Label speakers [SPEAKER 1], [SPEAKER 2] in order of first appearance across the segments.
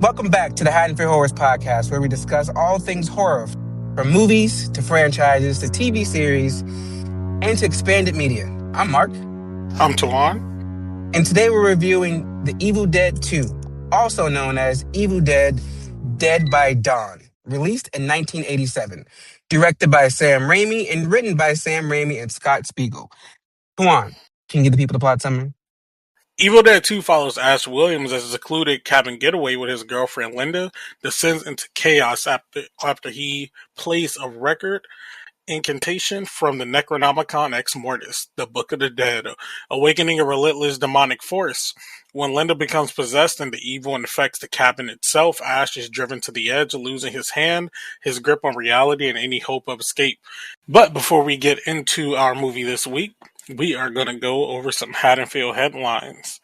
[SPEAKER 1] Welcome back to the Hiding for Horrors podcast, where we discuss all things horror, from movies to franchises to TV series and to expanded media. I'm Mark.
[SPEAKER 2] I'm Tawan.
[SPEAKER 1] And today we're reviewing The Evil Dead 2, also known as Evil Dead: Dead by Dawn, released in 1987, directed by Sam Raimi and written by Sam Raimi and Scott Spiegel. Tawan, can you give the people the plot summary?
[SPEAKER 2] Evil Dead 2 follows Ash Williams as a secluded cabin getaway with his girlfriend Linda descends into chaos after he plays a record incantation from the Necronomicon Ex Mortis, the Book of the Dead, awakening a relentless demonic force. When Linda becomes possessed and the evil infects the cabin itself, Ash is driven to the edge, losing his hand, his grip on reality, and any hope of escape. But before we get into our movie this week, we are going to go over some Haddonfield headlines.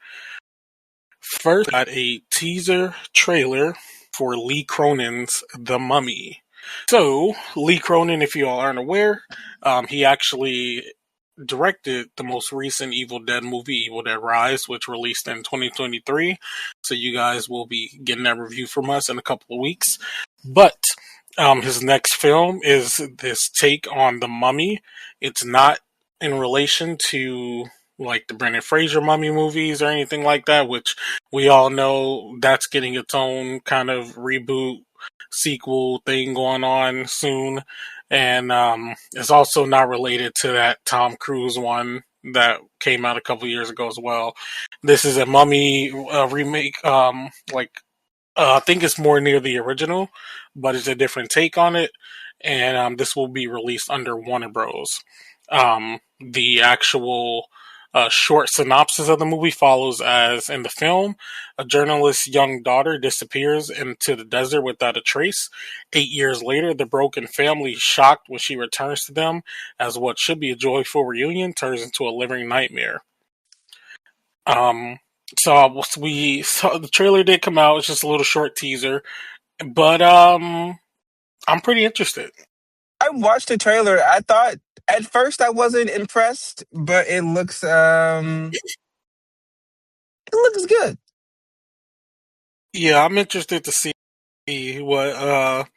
[SPEAKER 2] First, we got a teaser trailer for Lee Cronin's The Mummy. So, Lee Cronin, if you all aren't aware, he actually directed the most recent Evil Dead movie, Evil Dead Rise, which released in 2023. So you guys will be getting that review from us in a couple of weeks. But his next film is this take on The Mummy. It's not in relation to like the Brendan Fraser Mummy movies or anything like that, which we all know that's getting its own kind of reboot sequel thing going on soon. And it's also not related to that Tom Cruise one that came out a couple years ago as well. This is a Mummy remake, I think it's more near the original, but it's a different take on it. And this will be released under Warner Bros. The actual short synopsis of the movie follows as in the film, a journalist's young daughter disappears into the desert without a trace. 8 years later, the broken family is shocked when she returns to them, as what should be a joyful reunion turns into a living nightmare. So the trailer did come out. It's just a little short teaser, but I'm pretty interested.
[SPEAKER 1] I watched the trailer. I thought at first I wasn't impressed, but it looks good.
[SPEAKER 2] Yeah, I'm interested to see what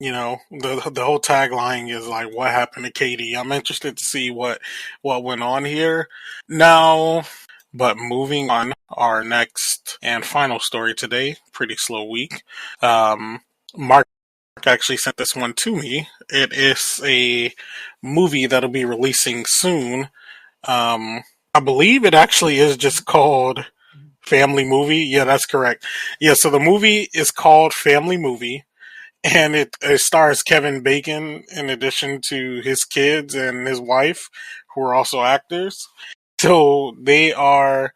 [SPEAKER 2] the whole tagline is like, what happened to Katie? I'm interested to see what went on here. Now, but moving on, our next and final story today, pretty slow week. Mark actually sent this one to me. It is a movie that'll be releasing soon. I believe it actually is just called Family Movie. Yeah, that's correct. Yeah, so the movie is called Family Movie, and it stars Kevin Bacon in addition to his kids and his wife, who are also actors. So they are.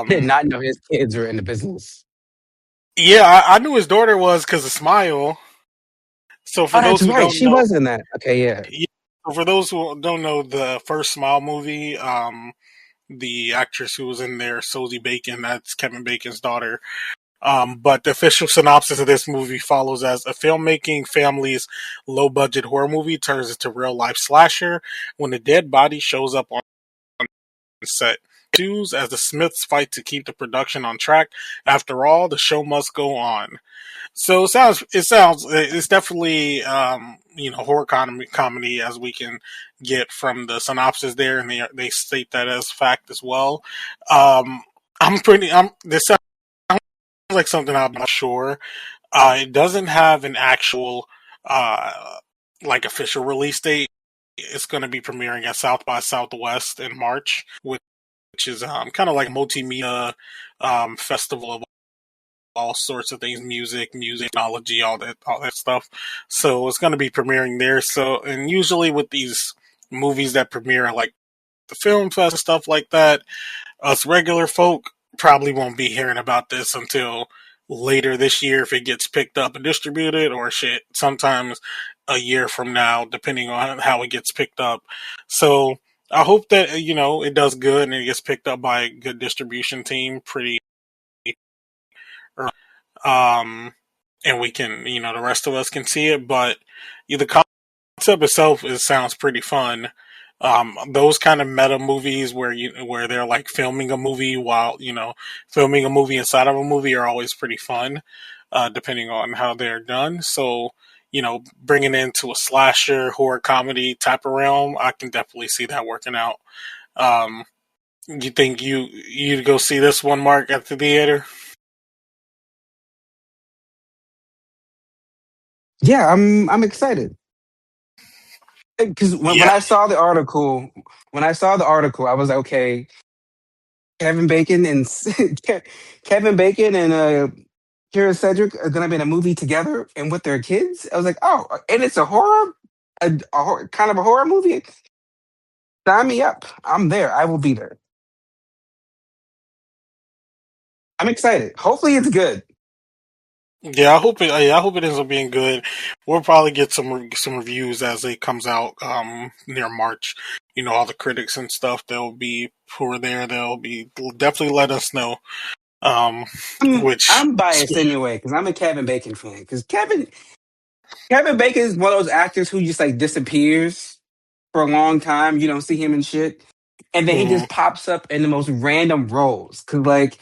[SPEAKER 1] Did not know his kids were in the business.
[SPEAKER 2] Yeah, I knew his daughter was because of Smile. So for those
[SPEAKER 1] That's
[SPEAKER 2] who
[SPEAKER 1] right.
[SPEAKER 2] don't
[SPEAKER 1] She
[SPEAKER 2] know,
[SPEAKER 1] was in that. Okay, yeah.
[SPEAKER 2] for those who don't know the first Smile movie, the actress who was in there, Sosie Bacon, that's Kevin Bacon's daughter. But the official synopsis of this movie follows as a filmmaking family's low-budget horror movie turns into real-life slasher when a dead body shows up on set. As the Smiths fight to keep the production on track. After all, the show must go on. So it's definitely horror comedy as we can get from the synopsis there, and they state that as fact as well. This sounds like something I'm not sure. It doesn't have an actual official release date. It's going to be premiering at South by Southwest in March, which is kind of like a multimedia festival of all sorts of things, music, technology, all that stuff. So it's going to be premiering there. So, and usually with these movies that premiere like the film fest and stuff like that, us regular folk probably won't be hearing about this until later this year if it gets picked up and distributed, or shit, sometimes a year from now, depending on how it gets picked up. So I hope that, it does good and it gets picked up by a good distribution team pretty early. And we can, the rest of us can see it, but the concept itself sounds pretty fun. Those kind of meta movies where they're like filming a movie while, filming a movie inside of a movie are always pretty fun. depending on how they're done. So, bringing it into a slasher horror comedy type of realm, I can definitely see that working out. Um, you think you'd go see this one, Mark, at the theater?
[SPEAKER 1] Yeah, I'm excited because when
[SPEAKER 2] Yeah.
[SPEAKER 1] I saw the article, I was like, okay, Kevin Bacon and Kevin Bacon and Kira Cedric are gonna be in a movie together and with their kids. I was like, oh, and it's a horror, kind of a horror movie. Sign me up. I'm there. I will be there. I'm excited. Hopefully, it's good.
[SPEAKER 2] Yeah, I hope it. Yeah, I hope it ends up being good. We'll probably get some reviews as it comes out near March. All the critics and stuff. They'll be who are there. They'll definitely let us know. Um, which
[SPEAKER 1] I'm biased anyway because I'm a Kevin Bacon fan. Because Kevin Bacon is one of those actors who just like disappears for a long time. You don't see him and shit, and then he
[SPEAKER 2] mm,
[SPEAKER 1] just pops up in the most random roles. Because like,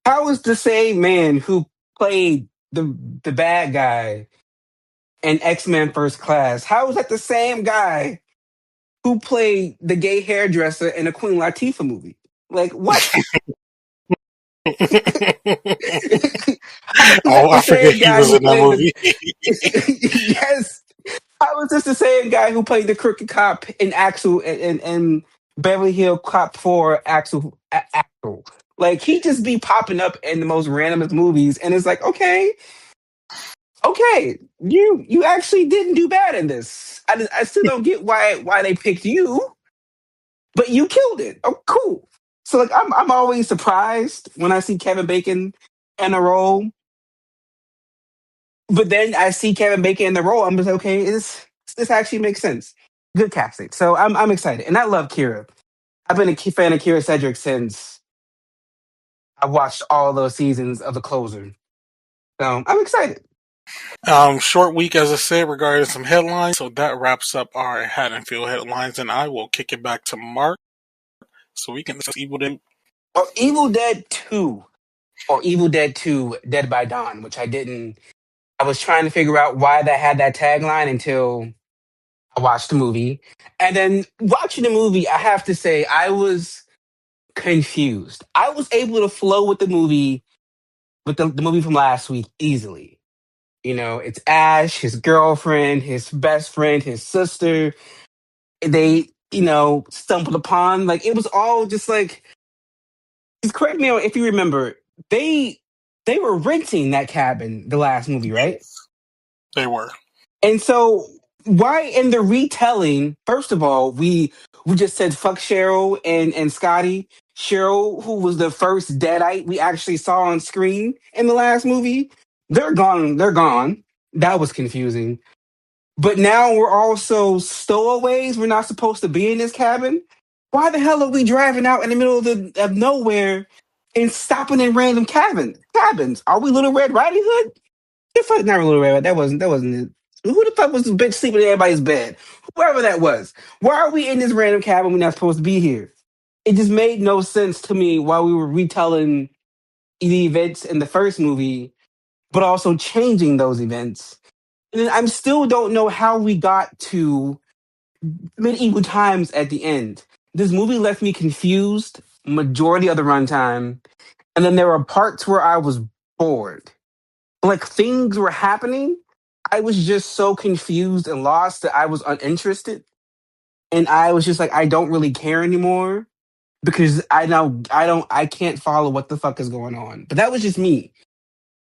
[SPEAKER 1] how is the same man who played the bad guy in X-Men First Class? How is that the same guy who played the gay hairdresser in a Queen Latifah movie? Like what? How is
[SPEAKER 2] oh,
[SPEAKER 1] that the
[SPEAKER 2] I forget
[SPEAKER 1] same
[SPEAKER 2] he
[SPEAKER 1] guy
[SPEAKER 2] was
[SPEAKER 1] who
[SPEAKER 2] in that
[SPEAKER 1] played the
[SPEAKER 2] movie.
[SPEAKER 1] yes? How is this the same guy who played the crooked cop in Axel and Beverly Hill Cop 4 Axel? Like he just be popping up in the most randomest movies, and it's like, okay, you actually didn't do bad in this. I still don't get why they picked you, but you killed it. Oh, cool. So like I'm always surprised when I see Kevin Bacon in a role, but then I see Kevin Bacon in the role. I'm just like, okay, this actually makes sense. Good casting. So I'm excited, and I love Kira. I've been a fan of Kira Cedric since I watched all those seasons of The Closer. So I'm excited.
[SPEAKER 2] Short week, as I said, regarding some headlines. So that wraps up our Haddonfield headlines, and I will kick it back to Mark so we can discuss Evil Dead.
[SPEAKER 1] Or Evil Dead 2, or Evil Dead 2 Dead by Dawn, which I didn't. I was trying to figure out why that had that tagline until I watched the movie. And then watching the movie, I have to say, I was confused. I was able to flow with the movie, with the movie from last week easily. It's Ash, his girlfriend, his best friend, his sister. They, stumbled upon, like, it was all just like, just correct me if you remember, they they were renting that cabin the last movie, right?
[SPEAKER 2] Yes, they were.
[SPEAKER 1] And so why in the retelling, first of all, we just said fuck Cheryl and Scotty. Cheryl, who was the first deadite we actually saw on screen in the last movie, they're gone. They're gone. That was confusing. But now we're also stowaways. We're not supposed to be in this cabin. Why the hell are we driving out in the middle of nowhere and stopping in random cabins? Are we Little Red Riding Hood? The fuck, not Little Red. That wasn't it. Who the fuck was the bitch sleeping in everybody's bed? Whoever that was. Why are we in this random cabin? We're not supposed to be here. It just made no sense to me while we were retelling the events in the first movie, but also changing those events. And then I still don't know how we got to medieval times at the end. This movie left me confused majority of the runtime, and then there were parts where I was bored. Like things were happening. I was just so confused and lost that I was uninterested. And I was just like, I don't really care anymore because I can't follow what the fuck is going on. But that was just me.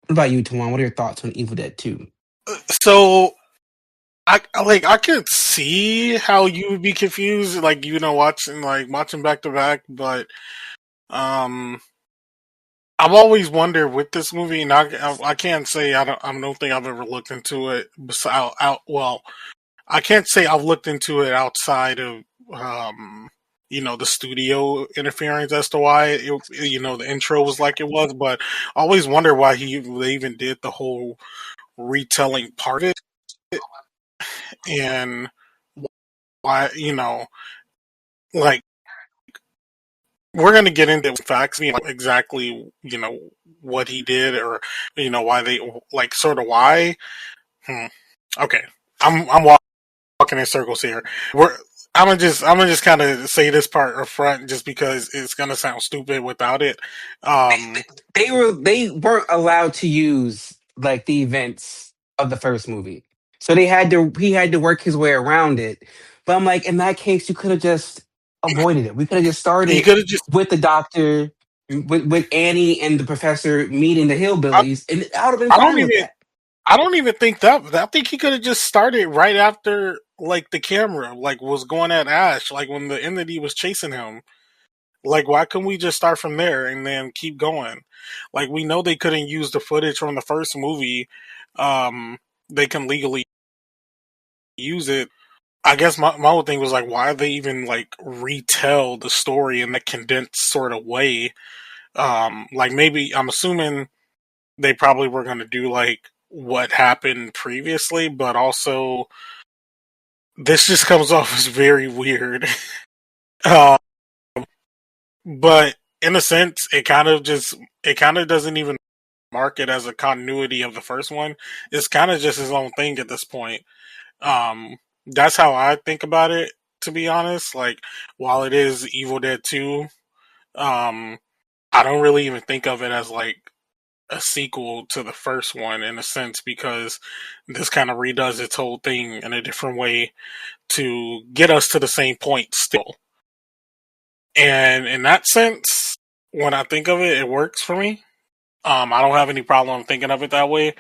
[SPEAKER 1] What about you, Tawan? What are your thoughts on Evil Dead 2?
[SPEAKER 2] So I could see how you would be confused, like watching back to back, but um, I've always wondered with this movie, and I can't say I don't think I've ever looked into it. Well, I can't say I've looked into it outside of the studio interference as to why the intro was like it was, but I always wonder why they even did the whole retelling part of it, and why like we're gonna get into facts, exactly, what he did, or why they like sort of why. Hmm. Okay, I'm walking in circles here. We're I'm gonna just kind of say this part up front, just because it's gonna sound stupid without it. Um,
[SPEAKER 1] They weren't allowed to use like the events of the first movie, so he had to work his way around it. But I'm like, in that case, you could have just avoided it. We could have just
[SPEAKER 2] he
[SPEAKER 1] started
[SPEAKER 2] could have just.
[SPEAKER 1] with the doctor, with Annie and the professor meeting the
[SPEAKER 2] I,
[SPEAKER 1] hillbillies, and I would have been
[SPEAKER 2] I don't
[SPEAKER 1] fine with
[SPEAKER 2] even.
[SPEAKER 1] that.
[SPEAKER 2] I don't even think that. I think he could have just started right after, like, the camera like was going at Ash, like when the entity was chasing him. Like, why couldn't we just start from there and then keep going? Like, we know they couldn't use the footage from the first movie. Um, they can legally use it. I guess my whole thing was like, why they even like retell the story in a condensed sort of way? Like, maybe I'm assuming they probably were going to do like what happened previously, but also this just comes off as very weird. Uh, but in a sense, it kind of doesn't even mark it as a continuity of the first one. It's kind of just his own thing at this point. That's how I think about it, to be honest. Like, while it is Evil Dead 2, um, I don't really even think of it as like a sequel to the first one, in a sense, because this kind of redoes its whole thing in a different way to get us to the same point still. And in that sense, when I think of it, it works for me. I don't have any problem thinking of it that way,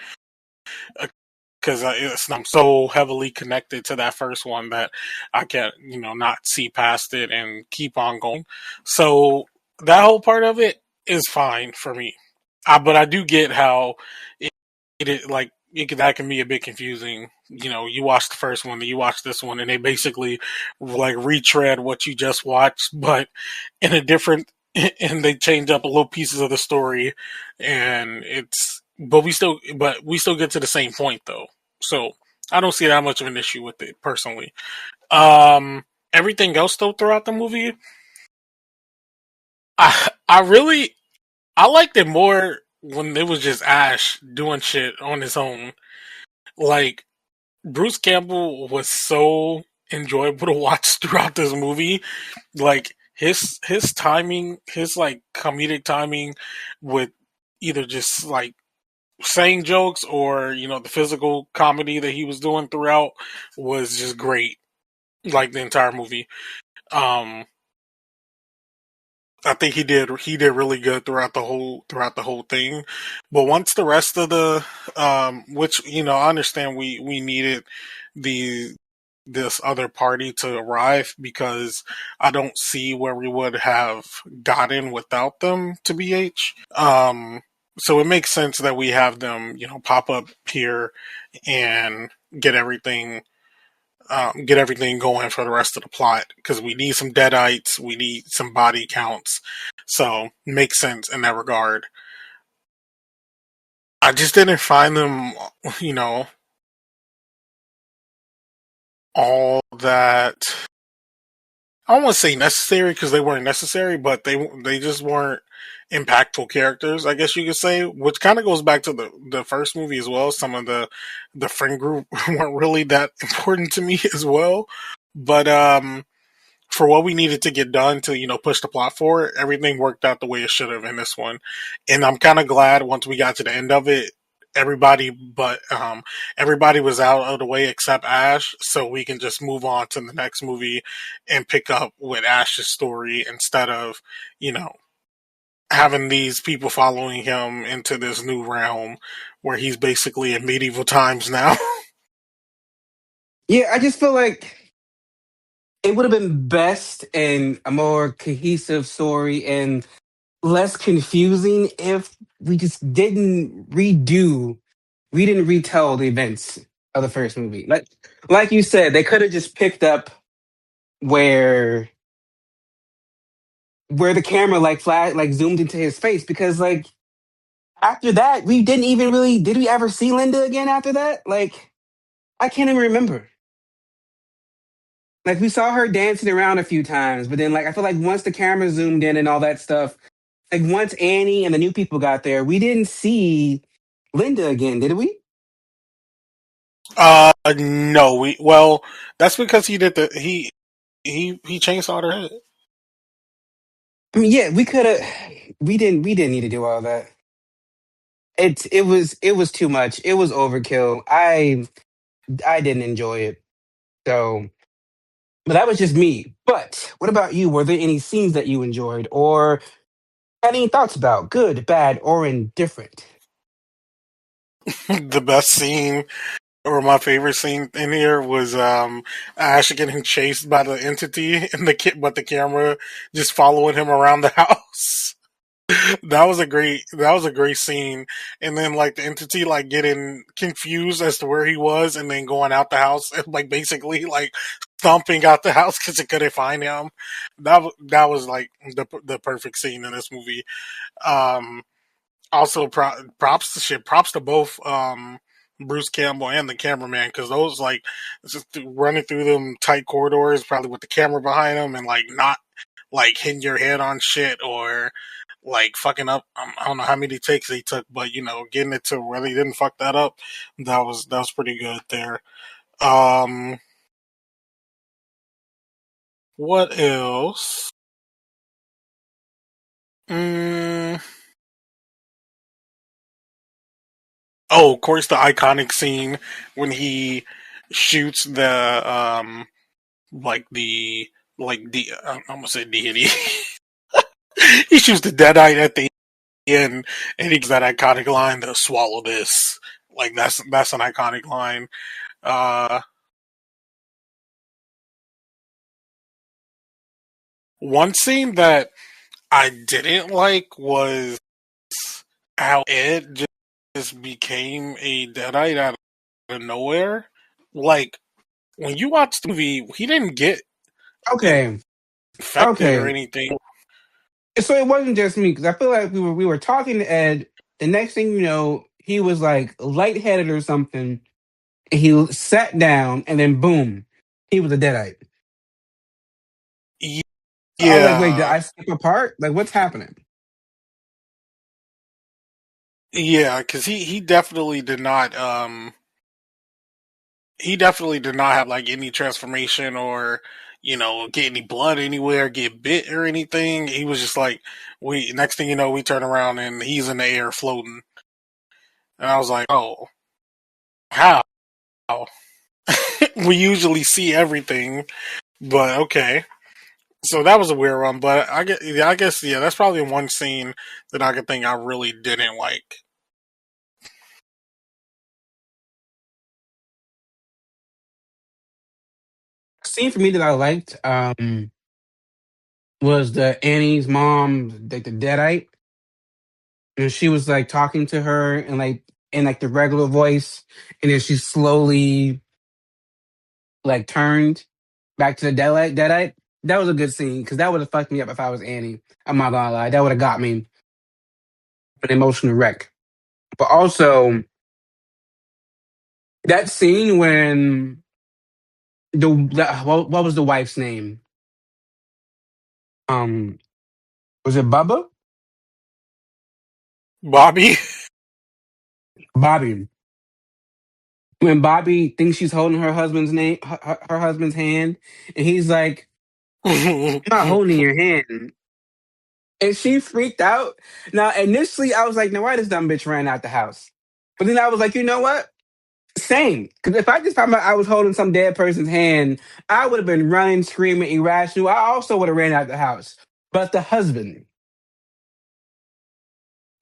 [SPEAKER 2] because I'm so heavily connected to that first one that I can't, not see past it and keep on going. So that whole part of it is fine for me. But I do get how that can be a bit confusing. You watch the first one, then you watch this one, and they basically like retread what you just watched, but in a different, and they change up a little pieces of the story, and but we still get to the same point though. So I don't see that much of an issue with it personally. Everything else though throughout the movie, I really I liked it more when it was just Ash doing shit on his own. Like, Bruce Campbell was so enjoyable to watch throughout this movie. Like, his timing, his like comedic timing with either just like saying jokes, or the physical comedy that he was doing throughout was just great. Like, the entire movie. Um, I think he did really good throughout the whole thing. But once the rest of the which I understand we needed the this other party to arrive, because I don't see where we would have gotten without them, to BH. So it makes sense that we have them, pop up here and get everything going for the rest of the plot, because we need some deadites, we need some body counts, so makes sense in that regard. I just didn't find them, you know, all that. I don't want to say necessary, because they weren't necessary, but they just weren't impactful characters, I guess you could say. Which kind of goes back to the first movie as well. Some of the friend group weren't really that important to me as well, but for what we needed to get done to push the plot forward, everything worked out the way it should have in this one. And I'm kind of glad once we got to the end of it, everybody was out of the way except Ash, so we can just move on to the next movie and pick up with Ash's story, instead of you know having these people following him into this new realm where he's basically in medieval times now.
[SPEAKER 1] Yeah, I just feel like it would have been best in a more cohesive story and less confusing if we didn't retell the events of the first movie. Like you said, they could have just picked up where the camera like zoomed into his face, because like after that we didn't even really did we ever see Linda again after that? Like I can't even remember. Like we saw her dancing around a few times, but then like I feel like once the camera zoomed in and all that stuff, like once Annie and the new people got there, we didn't see Linda again, did we?
[SPEAKER 2] No, we well, that's because he did the he chainsawed her head.
[SPEAKER 1] I mean, yeah, we could have. We didn't need to do all that. It was too much. It was overkill. I didn't enjoy it. So, but that was just me. But what about you? Were there any scenes that you enjoyed or had any thoughts about, good, bad, or indifferent?
[SPEAKER 2] The best scene or my favorite scene in here was Ash getting chased by the entity and but the camera just following him around the house. That was a great scene. And then like the entity like getting confused as to where he was and then going out the house and like basically like stomping out the house because it couldn't find him. That was like the perfect scene in this movie. Um, Also, props to both Bruce Campbell and the cameraman because those like just running through them tight corridors, probably with the camera behind them, and like not like hitting your head on shit or like fucking up. I don't know how many takes they took, but getting it to where they didn't fuck that up, that was pretty good there. Um, what else? Mm, oh, of course, the iconic scene when he shoots the like the I'm gonna say deity. He shoots the deadite at the end, and he gives that iconic line, "The swallow this." Like that's an iconic line. Uh, One scene that I didn't like was how Ed just became a deadite out of nowhere. Like when you watch the movie, he didn't get
[SPEAKER 1] Okay,
[SPEAKER 2] infected or
[SPEAKER 1] okay.
[SPEAKER 2] anything.
[SPEAKER 1] So it wasn't just me because I feel like we were talking to Ed. The next thing you know, he was like lightheaded or something. And he sat down, and then boom, he was a deadite. So I was like, wait, did
[SPEAKER 2] Yeah,
[SPEAKER 1] I skip a part? Like, what's happening?
[SPEAKER 2] yeah, because he definitely did not have like any transformation or get any blood anywhere, get bit or anything. He was just like we next thing you know we turn around and he's in the air floating, and I was like, oh, how? We usually see everything, but okay. So that was a weird one, but I guess yeah, that's probably one scene that I could think I really didn't like.
[SPEAKER 1] A scene for me that I liked was the Annie's mom, like the deadite, and she was like talking to her and like in like the regular voice, and then she slowly like turned back to the deadite. That was a good scene because that would have fucked me up if I was Annie. I'm not gonna lie, that would have got me an emotional wreck. But also that scene when what was the wife's name? Um, was it Bubba?
[SPEAKER 2] Bobby.
[SPEAKER 1] Bobby. When Bobby thinks she's holding her husband's name, her husband's hand, and he's like, "I'm not holding your hand," and she freaked out. Now, initially, I was like, "Now, why this dumb bitch ran out the house?" But then I was like, "You know what? Same. Because if I just found out I was holding some dead person's hand, I would have been running, screaming, irrational. I also would have ran out the house. But the husband,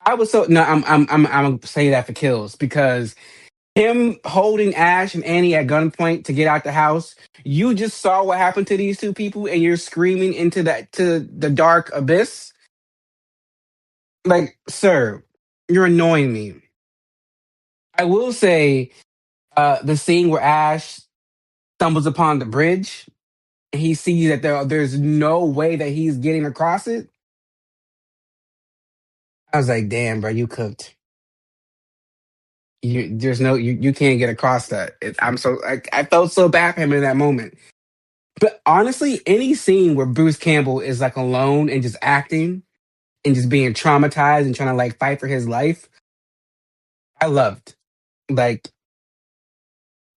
[SPEAKER 1] I was so no. I'm gonna say that for kills because him holding Ash and Annie at gunpoint to get out the house. You just saw what happened to these two people, and you're screaming into that to the dark abyss. Like, sir, you're annoying me. I will say, the scene where Ash stumbles upon the bridge and he sees that there's no way that he's getting across it. I was like, damn, bro, you cooked. You can't get across that. I'm so I felt so bad for him in that moment. But honestly, any scene where Bruce Campbell is like alone and just acting and just being traumatized and trying to like fight for his life, I loved. Like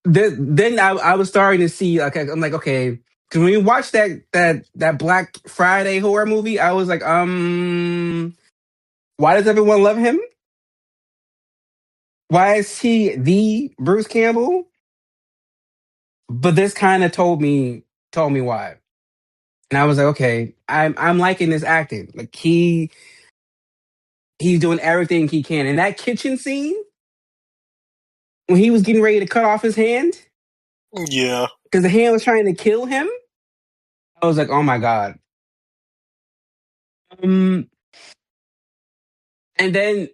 [SPEAKER 1] then I was starting to see like I'm like okay, because when we watched that Black Friday horror movie, I was like why does everyone love him? Why is he the Bruce Campbell? But this kind of told me why, and I was like okay, I'm liking this acting. Like he's doing everything he can. In that kitchen scene when he was getting ready to cut off his hand
[SPEAKER 2] Yeah.
[SPEAKER 1] because the hand was trying to kill him, I was like oh my god. Um, and then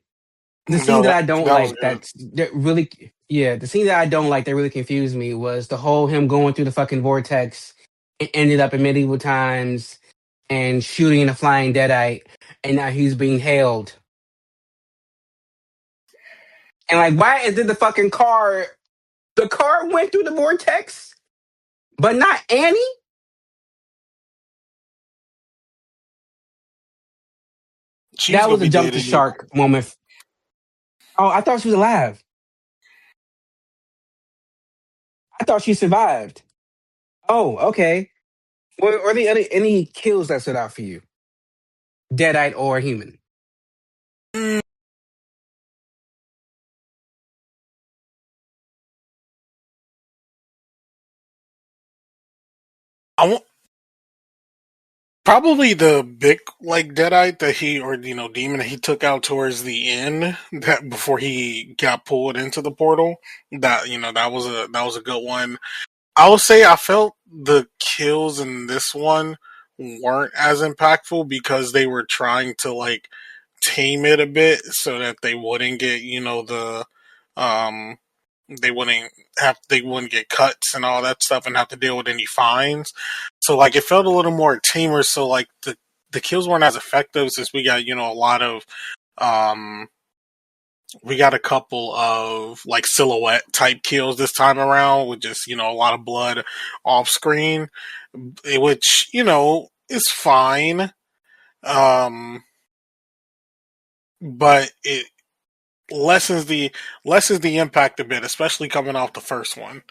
[SPEAKER 1] the scene
[SPEAKER 2] No,
[SPEAKER 1] that I don't
[SPEAKER 2] that was
[SPEAKER 1] like
[SPEAKER 2] good.
[SPEAKER 1] that really yeah the scene that I don't like that really confused me was the whole him going through the fucking vortex and ended up in medieval times and shooting a flying deadite and now he's being hailed and like why is it the car went through the vortex but not Annie.
[SPEAKER 2] She's
[SPEAKER 1] That
[SPEAKER 2] gonna
[SPEAKER 1] was a
[SPEAKER 2] be
[SPEAKER 1] jump
[SPEAKER 2] dead
[SPEAKER 1] the
[SPEAKER 2] anyway.
[SPEAKER 1] shark moment. Oh, I thought she was alive. I thought she survived. Oh, okay. Were there any kills that stood out for you, deadite or human?
[SPEAKER 2] Mm, I want probably the big like deadite that he or demon that he took out towards the end that before he got pulled into the portal. That that was a good one. I would say I felt the kills in this one weren't as impactful because they were trying to like tame it a bit so that they wouldn't get the um they wouldn't get cuts and all that stuff and have to deal with any fines. So like it felt a little more tamer. So like the kills weren't as effective since we got a lot of um we got a couple of like silhouette type kills this time around with just a lot of blood off screen, which is fine. Um, but it lessens the lessens the impact a bit, especially coming off the first one,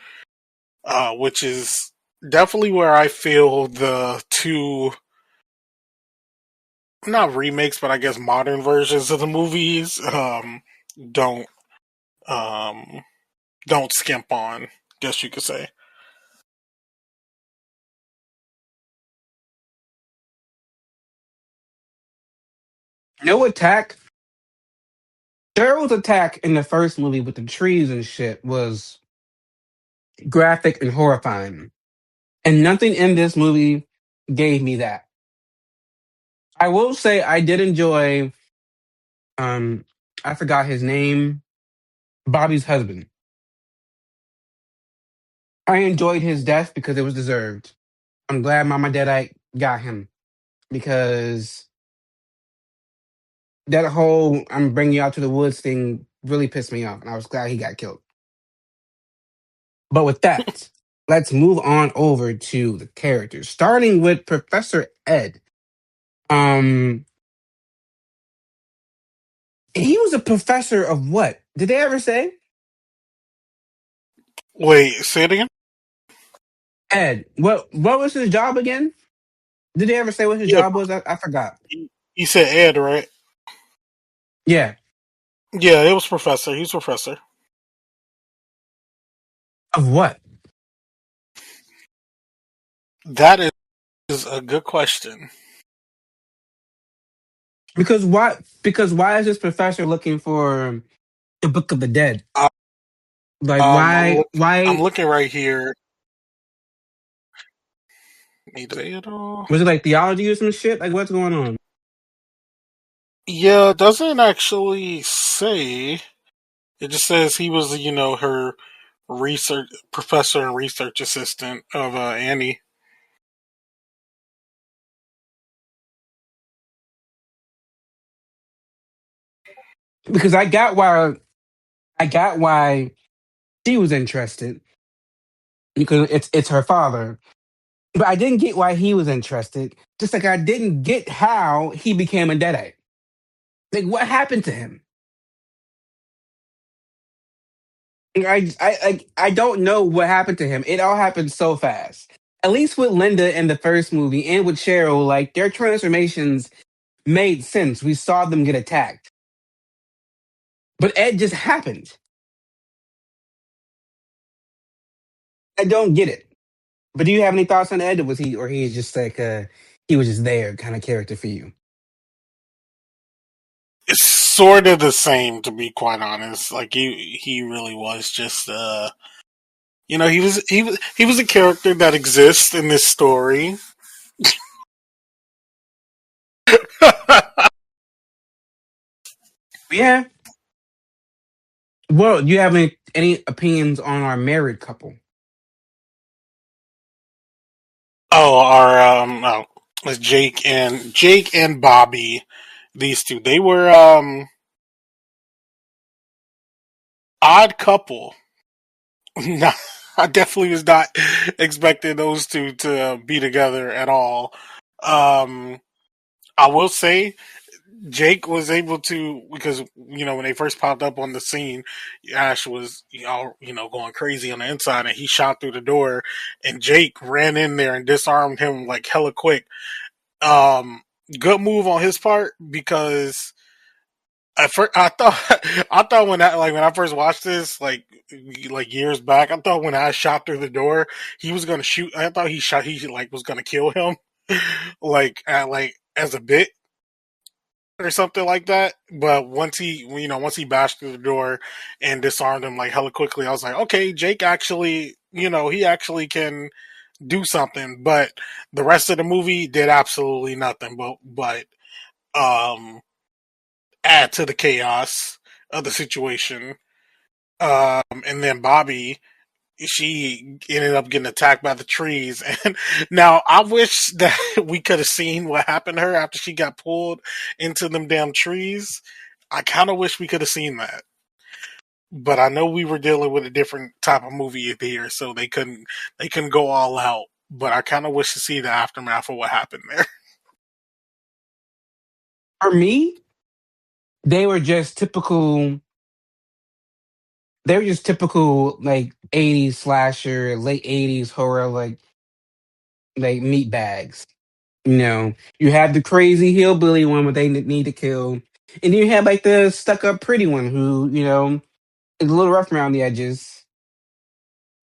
[SPEAKER 2] which is definitely where I feel the two not remakes, but I guess modern versions of the movies don't um, don't skimp on. Guess you could say.
[SPEAKER 1] No attack. Daryl's attack in the first movie with the trees and shit was graphic and horrifying, and nothing in this movie gave me that. I will say I did enjoy. Um, I forgot his name. Bobby's husband. I enjoyed his death because it was deserved. I'm glad Mama Deadite got him because that whole "I'm bringing you out to the woods" thing really pissed me off, and I was glad he got killed. But with that, let's move on over to the characters, starting with Professor Ed. Um, he was a professor of what? Did they ever say?
[SPEAKER 2] Wait, say it again.
[SPEAKER 1] Ed. What was his job again? Did they ever say what his
[SPEAKER 2] Yeah,
[SPEAKER 1] job was? I forgot.
[SPEAKER 2] you said Ed, right?
[SPEAKER 1] Yeah.
[SPEAKER 2] Yeah, it was Professor. He's Professor.
[SPEAKER 1] Of what?
[SPEAKER 2] That is a good question.
[SPEAKER 1] Because why is this professor looking for the Book of the Dead? Like
[SPEAKER 2] I'm
[SPEAKER 1] why
[SPEAKER 2] looking right here. Need to say it all.
[SPEAKER 1] was it like theology or some shit? Like what's going on?
[SPEAKER 2] Yeah, it doesn't actually say. It just says he was, her research professor and research assistant of Annie.
[SPEAKER 1] Because I got why she was interested because it's her father. But I didn't get why he was interested. Just like I didn't get how he became a deadite. Like what happened to him? I don't know what happened to him. It all happened so fast. At least with Linda in the first movie and with Cheryl, like their transformations made sense. We saw them get attacked. But Ed just happened. I don't get it. But do you have any thoughts on Ed? Or was he or he just like he was just there kind of character for you?
[SPEAKER 2] It's sort of the same, to be quite honest. Like he really was just he was a character that exists in this story.
[SPEAKER 1] Yeah. Well, do you have any opinions on our married couple?
[SPEAKER 2] Oh, our it's Jake and Bobby. These two, they were odd couple. Nah, I definitely was not expecting those two to be together at all. Um, I will say Jake was able to, because when they first popped up on the scene, Ash was going crazy on the inside, and he shot through the door, and Jake ran in there and disarmed him like hella quick. Um, Good move on his part, because at first, I thought I thought when I first watched this like years back, I thought when I shot through the door, he was gonna shoot. I thought he like was gonna kill him, like as a bit or something like that. But once he bashed through the door and disarmed him like hella quickly, I was like, okay, Jake actually, he actually can do something. But the rest of the movie did absolutely nothing. But um add to the chaos of the situation. And then Bobby, she ended up getting attacked by the trees. And now I wish that we could have seen what happened to her after she got pulled into them damn trees. I kind of wish we could have seen that. But I know we were dealing with a different type of movie here, so they couldn't go all out. But I kind of wish to see the aftermath of what happened there.
[SPEAKER 1] For me, they were just typical. They were just typical like '80s slasher, late '80s horror, like meat bags. You have the crazy hillbilly one what they need to kill, and then you have like the stuck up pretty one who is a little rough around the edges,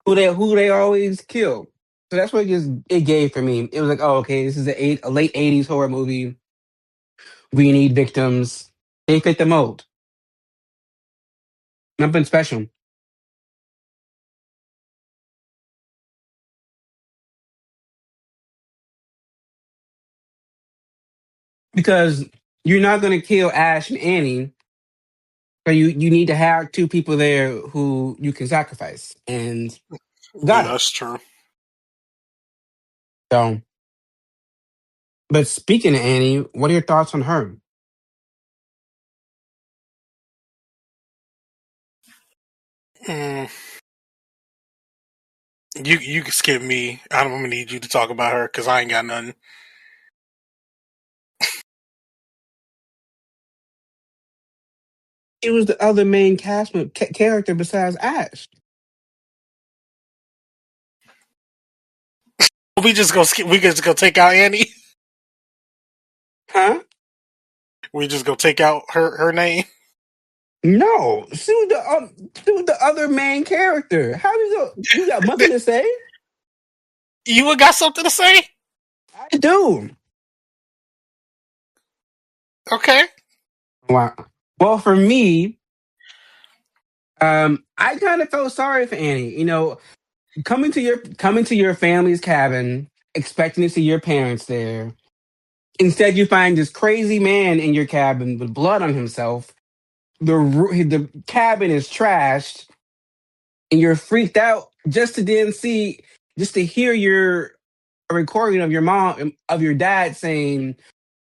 [SPEAKER 1] who they always kill. So that's what it gave for me. It was like, oh, okay, this is a late '80s horror movie. We need victims. They fit the mold. Nothing special because you're not going to kill Ash and Annie. So you need to have two people there who you can sacrifice, and got
[SPEAKER 2] Yeah,
[SPEAKER 1] it.
[SPEAKER 2] that's true.
[SPEAKER 1] So, but speaking of Annie, what are your thoughts on her?
[SPEAKER 2] Mm, you can skip me. I don't even need you to talk about her because I ain't got nothing.
[SPEAKER 1] She was the other main character besides Ash,
[SPEAKER 2] We just go skip. We just go take out Annie.
[SPEAKER 1] huh?
[SPEAKER 2] We just go take out her name.
[SPEAKER 1] No, she was the other main character. How you go? You got nothing to say?
[SPEAKER 2] You got something to say?
[SPEAKER 1] I do.
[SPEAKER 2] Okay.
[SPEAKER 1] Wow. Well, for me, I kind of felt sorry for Annie. Coming to your family's cabin, expecting to see your parents there. Instead, you find this crazy man in your cabin with blood on himself. The cabin is trashed, and you're freaked out just to hear your a recording of your mom of your dad saying,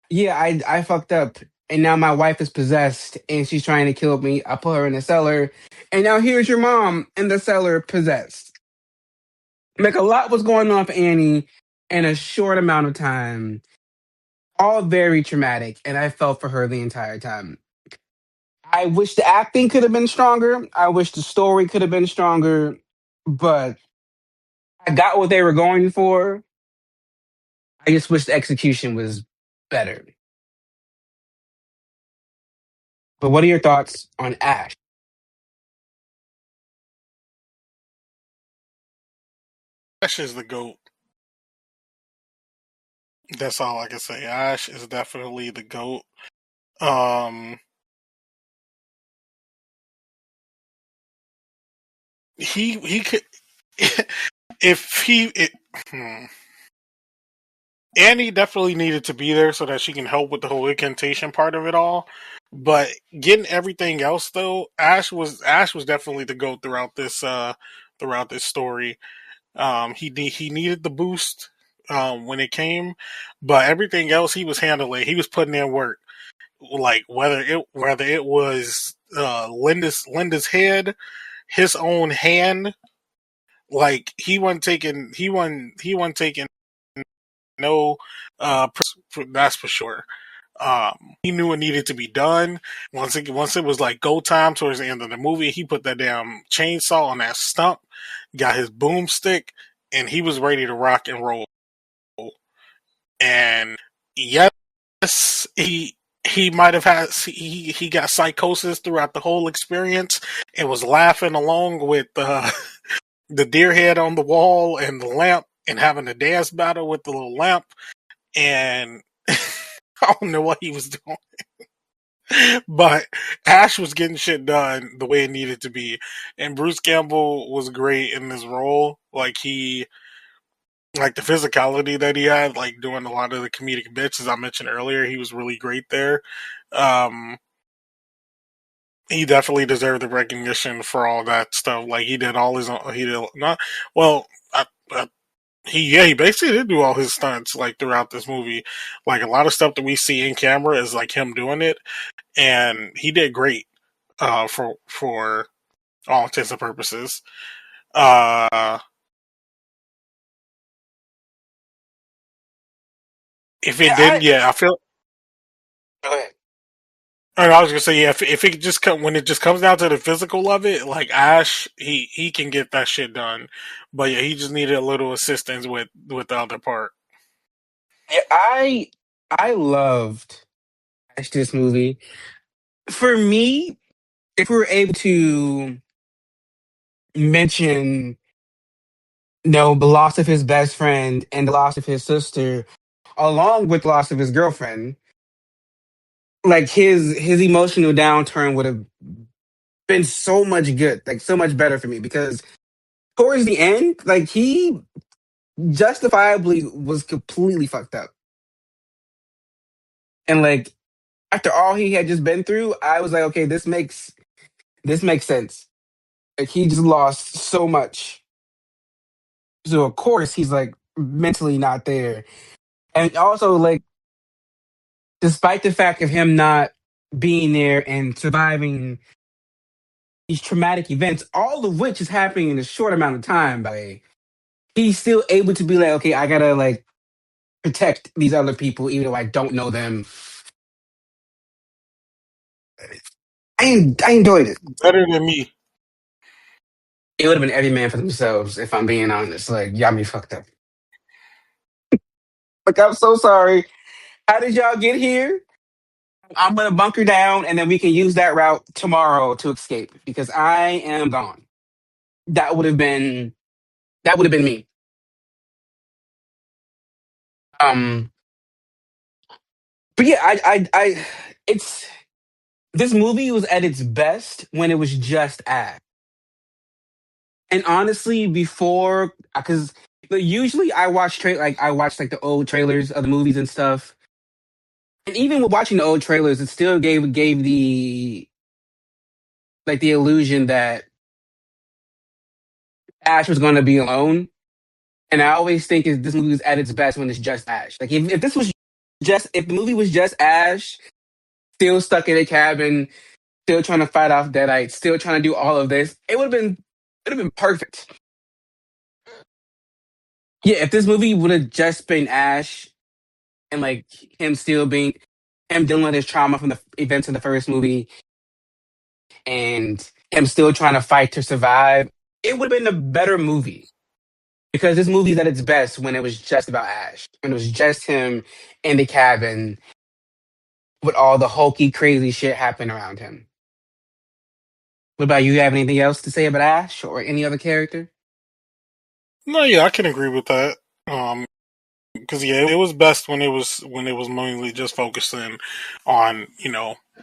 [SPEAKER 1] "Yeah, I fucked up, and now my wife is possessed, and she's trying to kill me. I put her in the cellar, and now here's your mom in the cellar possessed." Like a lot was going on for Annie, in a short amount of time, all very traumatic, and I felt for her the entire time. I wish the acting could have been stronger. I wish the story could have been stronger, but I got what they were going for. I just wish the execution was better. But what are your thoughts on Ash?
[SPEAKER 2] Ash is the GOAT. That's all I can say. Ash is definitely the GOAT. Um, he could if he it, hmm. Annie definitely needed to be there so that she can help with the whole incantation part of it all. But getting everything else though, Ash was definitely the GOAT throughout this story. He needed the boost when it came, but everything else he was handling. He was putting in work. Like whether it was Linda's head, his own hand. Like he wasn't taking no that's for sure. He knew it needed to be done. Once it was like go time towards the end of the movie, he put that damn chainsaw on that stump, got his boomstick, and he was ready to rock and roll. And yes, he might have had he got psychosis throughout the whole experience and was laughing along with the deer head on the wall and the lamp and having a dance battle with the little lamp and I don't know what he was doing. But Ash was getting shit done the way it needed to be. And Bruce Campbell was great in this role. Like the physicality that he had, like doing a lot of the comedic bits, as I mentioned earlier, he was really great there. Um, he definitely deserved the recognition for all that stuff. Like he did all his own, he did not well. He basically did do all his stunts like throughout this movie. Like a lot of stuff that we see in camera is like him doing it, and he did great for all intents and purposes. Uh, if
[SPEAKER 1] Yeah,
[SPEAKER 2] it didn't, yeah, I feel.
[SPEAKER 1] go ahead.
[SPEAKER 2] I was gonna say, yeah, if it just when it just comes down to the physical of it, like Ash, he can get that shit done, but yeah, he just needed a little assistance with the other part.
[SPEAKER 1] Yeah, I loved this movie. For me, if we were able to mention, the loss of his best friend and the loss of his sister, along with the loss of his girlfriend, like his emotional downturn would have been so much good, like so much better for me because towards the end, like he justifiably was completely fucked up. And like after all he had just been through, I was like, okay, this makes sense. Like he just lost so much. So of course he's like mentally not there. And also like despite the fact of him not being there and surviving these traumatic events, all of which is happening in a short amount of time, by the way, he's still able to be like, okay, I gotta like protect these other people even though I don't know them. I enjoyed it.
[SPEAKER 2] Better than me.
[SPEAKER 1] It would have been every man for themselves, if I'm being honest. Like, y'all me fucked up. Like, I'm so sorry. How did y'all get here? I'm gonna bunker down and then we can use that route tomorrow to escape because I am gone. That would have been that would have been me. Um but yeah, I it's this movie was at its best when it was just Ash. And honestly, before because usually I watch like the old trailers of the movies and stuff. And even with watching the old trailers, it still gave the illusion that Ash was going to be alone. And I always think is this movie is at its best when it's just Ash. Like if this was if the movie was just Ash, still stuck in a cabin, still trying to fight off deadites, still trying to do all of this, it would have been perfect. Yeah, if this movie would have just been Ash and like him still being him dealing with his trauma from the events of the first movie and him still trying to fight to survive, it would have been a better movie. Because this movie's at its best when it was just about Ash, when it was just him in the cabin with all the hokey, crazy shit happening around him. What about you? Have anything else to say about Ash or any other character?
[SPEAKER 2] No, yeah, I can agree with that. Because yeah, it was best when it was mainly just focusing on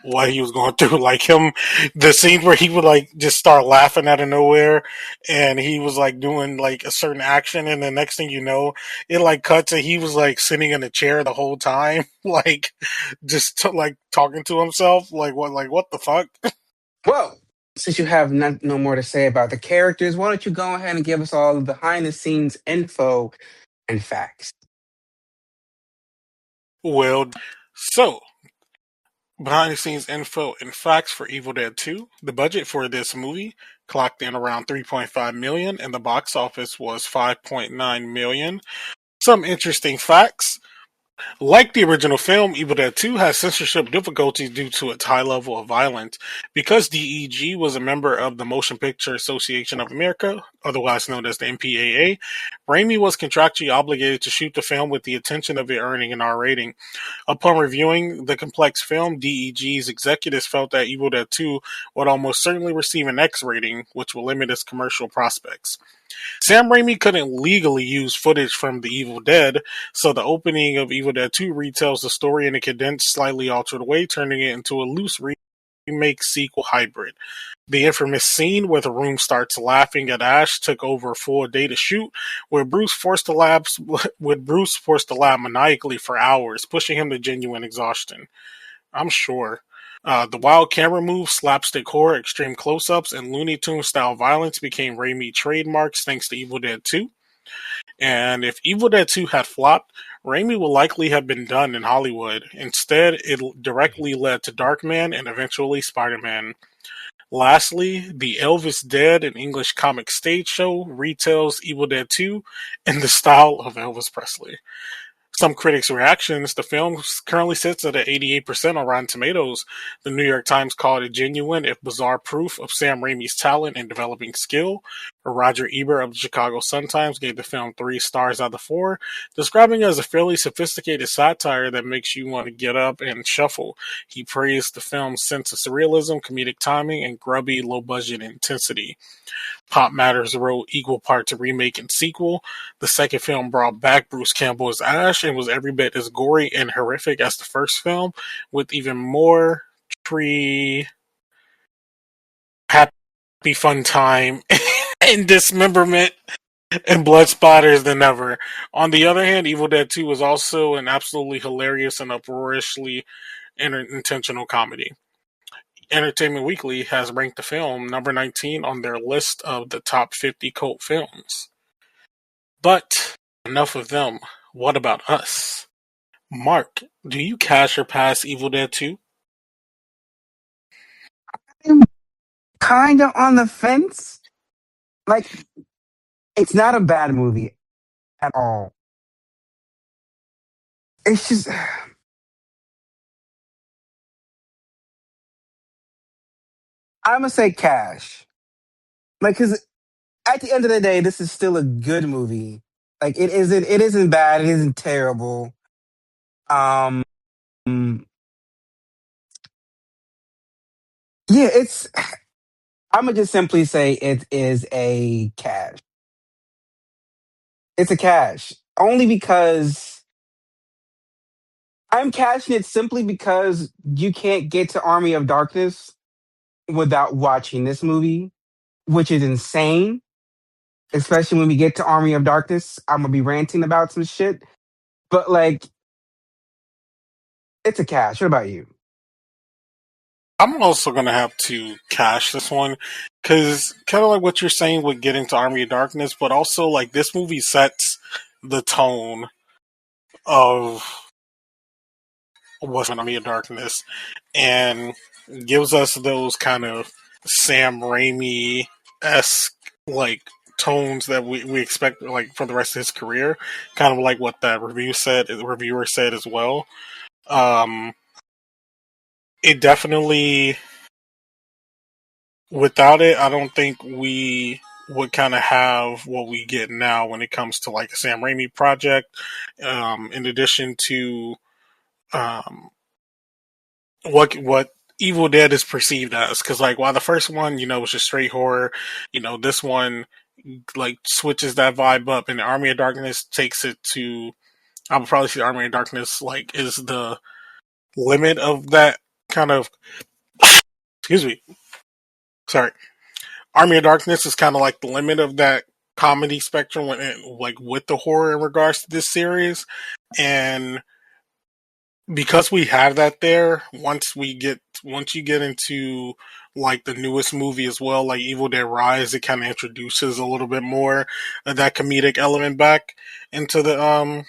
[SPEAKER 2] what he was going through, like him, the scene where he would like just start laughing out of nowhere, and he was like doing like a certain action, and the next thing you know, it like cuts and he was like sitting in a chair the whole time, like just like talking to himself, like what the fuck.
[SPEAKER 1] Well, since you have no more to say about the characters, why don't you go ahead and give us all the behind the scenes info and facts?
[SPEAKER 2] Well, so behind the scenes info and facts for Evil Dead 2. The budget for this movie clocked in around 3.5 million and the box office was 5.9 million. Some interesting facts. Like the original film, Evil Dead 2 has censorship difficulties due to its high level of violence. Because DEG was a member of the Motion Picture Association of America, otherwise known as the MPAA, Raimi was contractually obligated to shoot the film with the intention of it earning an R rating. Upon reviewing the complex film, DEG's executives felt that Evil Dead 2 would almost certainly receive an X rating, which will limit its commercial prospects. Sam Raimi couldn't legally use footage from The Evil Dead, so the opening of Evil Dead 2 retells the story in a condensed, slightly altered way, turning it into a loose remake sequel hybrid. The infamous scene where the room starts laughing at Ash took over a full day to shoot, where Bruce forced to laugh maniacally for hours, pushing him to genuine exhaustion. I'm sure. The wild camera moves, slapstick horror, extreme close-ups, and Looney Tunes style violence became Raimi trademarks thanks to Evil Dead 2. And if Evil Dead 2 had flopped, Raimi would likely have been done in Hollywood. Instead, it directly led to Darkman and eventually Spider-Man. Lastly, the Elvis Dead, an English comic stage show, retells Evil Dead 2 in the style of Elvis Presley. Some critics' reactions: the film currently sits at an 88% on Rotten Tomatoes. The New York Times called it genuine, if bizarre, proof of Sam Raimi's talent and developing skill. Roger Ebert of the Chicago Sun-Times gave the film 3 stars out of 4, describing it as a fairly sophisticated satire that makes you want to get up and shuffle. He praised the film's sense of surrealism, comedic timing, and grubby, low-budget intensity. Pop Matters wrote equal parts a remake and sequel. The second film brought back Bruce Campbell as Ash and was every bit as gory and horrific as the first film, with even more tree happy fun time and dismemberment and blood splatters than ever. On the other hand, Evil Dead 2 was also an absolutely hilarious and uproariously intentional comedy. Entertainment Weekly has ranked the film number 19 on their list of the top 50 cult films. But enough of them. What about us? Mark, do you cash or pass Evil Dead 2?
[SPEAKER 1] I'm kind of on the fence. Like, it's not a bad movie at all. It's just, I'm gonna say cash. Like, cause at the end of the day, this is still a good movie. Like, it isn't bad. It isn't terrible. Um, yeah, I'm gonna just simply say it is a cash. It's a cash only because I'm cashing it simply because you can't get to Army of Darkness without watching this movie, which is insane. Especially when we get to Army of Darkness, I'm gonna be ranting about some shit. But like, it's a cash. What about you?
[SPEAKER 2] I'm also going to have to cash this one because kind of like what you're saying with getting to Army of Darkness, but also like this movie sets the tone of what's in Army of Darkness and gives us those kind of Sam Raimi esque like tones that we expect like for the rest of his career. Kind of like what that reviewer said as well. Um, it definitely, without it, I don't think we would kind of have what we get now when it comes to like a Sam Raimi project. In addition to um, what Evil Dead is perceived as, because like while the first one, was just straight horror, this one like switches that vibe up, and the Army of Darkness takes it to. I would probably say Army of Darkness like is the limit of that kind of. Excuse me. Sorry. Army of Darkness is kind of like the limit of that comedy spectrum when like with the horror in regards to this series, and because we have that there, once you get into like the newest movie as well, like Evil Dead Rise, it kind of introduces a little bit more of that comedic element back into the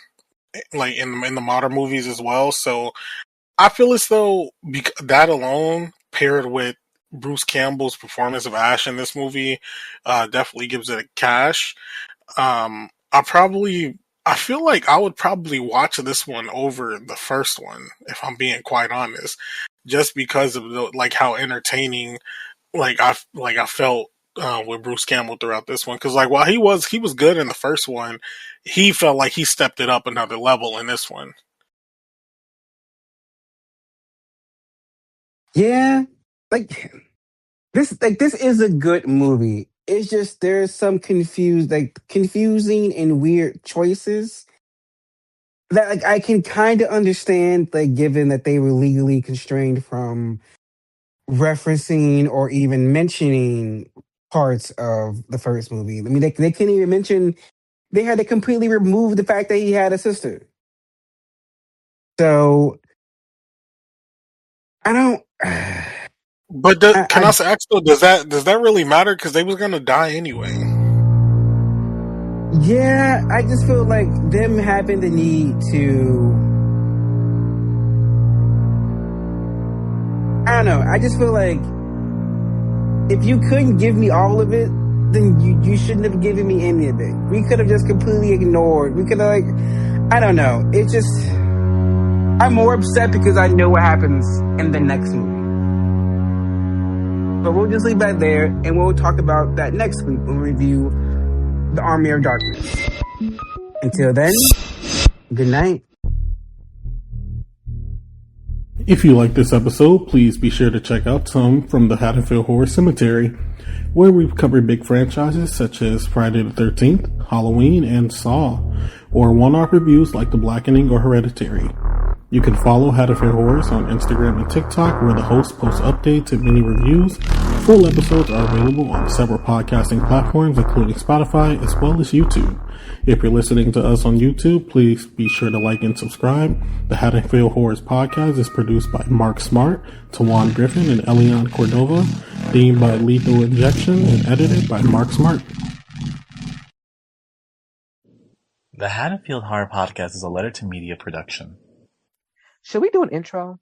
[SPEAKER 2] like in the modern movies as well. So I feel as though that alone paired with Bruce Campbell's performance of Ash in this movie definitely gives it a cash. I feel like I would probably watch this one over the first one, if I'm being quite honest, just because of like how entertaining I felt with Bruce Campbell throughout this one. Because like while he was good in the first one, he felt like he stepped it up another level in this one.
[SPEAKER 1] Yeah, like this is a good movie. It's just there's some confusing and weird choices that like I can kind of understand, like given that they were legally constrained from referencing or even mentioning parts of the first movie. I mean, they couldn't even mention. They had to completely remove the fact that he had a sister. So I don't.
[SPEAKER 2] But can I
[SPEAKER 1] I
[SPEAKER 2] ask though? Does that really matter? Because they was gonna die anyway.
[SPEAKER 1] Yeah, I just feel like them having the need to. I don't know. I just feel like if you couldn't give me all of it, then you shouldn't have given me any of it. We could have just completely ignored. We could have I don't know. It just. I'm more upset because I know what happens in the next movie. But we'll just leave that there, and we'll talk about that next week when we review The Army of Darkness. Until then, good night.
[SPEAKER 3] If you like this episode, please be sure to check out some from the Haddonfield Horror Cemetery, where we've covered big franchises such as Friday the 13th, Halloween, and Saw, or one-off reviews like The Blackening or Hereditary. You can follow Haddonfield Horrors on Instagram and TikTok, where the hosts post updates and mini reviews. Full episodes are available on several podcasting platforms, including Spotify, as well as YouTube. If you're listening to us on YouTube, please be sure to like and subscribe. The Haddonfield Horrors podcast is produced by Mark Smart, Tawan Griffin, and Elian Cordova, themed by Lethal Injection, and edited by Mark Smart.
[SPEAKER 4] The Haddonfield Horror Podcast is a letter to media production.
[SPEAKER 5] Should we do an intro?